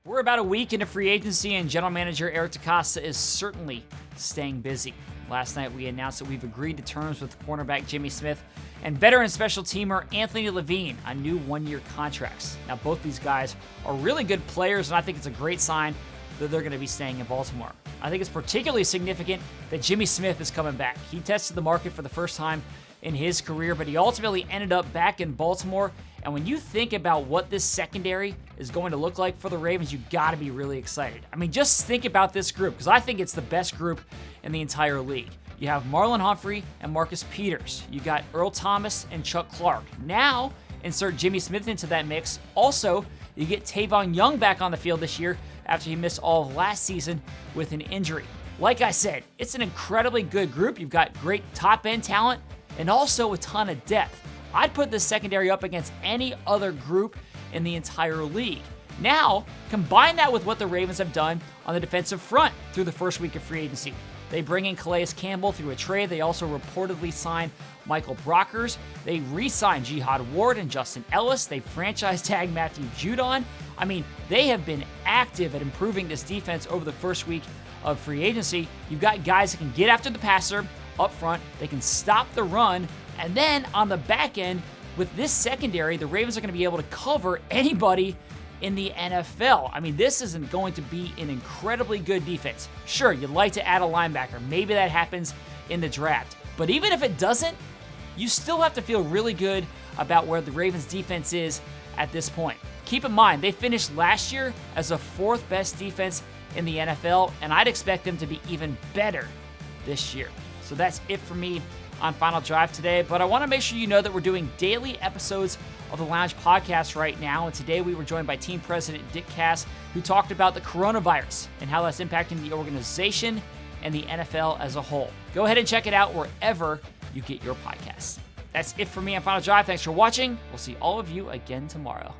We're about a week into free agency, and general manager Eric DeCosta is certainly staying busy. Last night, we announced that we've agreed to terms with cornerback Jimmy Smith and veteran special teamer Anthony Levine on new one-year contracts. Now, both these guys are really good players, and I think it's a great sign that they're going to be staying in Baltimore. I think it's particularly significant that Jimmy Smith is coming back. He tested the market for the first time in his career, but he ultimately ended up back in Baltimore. And when you think about what this secondary is going to look like for the Ravens, you got to be really excited. I mean, just think about this group, because I think it's the best group in the entire league. You have Marlon Humphrey and Marcus Peters. You got Earl Thomas and Chuck Clark. Now, insert Jimmy Smith into that mix. Also, you get Tavon Young back on the field this year after he missed all of last season with an injury. Like I said, it's an incredibly good group. You've got great top-end talent and also a ton of depth. I'd put this secondary up against any other group in the entire league. Now, combine that with what the Ravens have done on the defensive front through the first week of free agency. They bring in Calais Campbell through a trade. They also reportedly signed Michael Brockers. They re-signed Jihad Ward and Justin Ellis. They franchise tag Matthew Judon. I mean, they have been active at improving this defense over the first week of free agency. You've got guys that can get after the passer up front. They can stop the run. And then on the back end, with this secondary, the Ravens are going to be able to cover anybody in the NFL. I mean, this isn't going to be an incredibly good defense. Sure, you'd like to add a linebacker. Maybe that happens in the draft. But even if it doesn't, you still have to feel really good about where the Ravens defense is at this point. Keep in mind, they finished last year as the fourth best defense in the NFL, and I'd expect them to be even better this year. So that's it for me on Final Drive today, but I want to make sure you know that we're doing daily episodes of the Lounge podcast right now, and today we were joined by team president Dick Cass, who talked about the coronavirus and how that's impacting the organization and the NFL as a whole. Go ahead and check it out wherever you get your podcasts. That's it for me on Final Drive. Thanks for watching. We'll see all of you again tomorrow.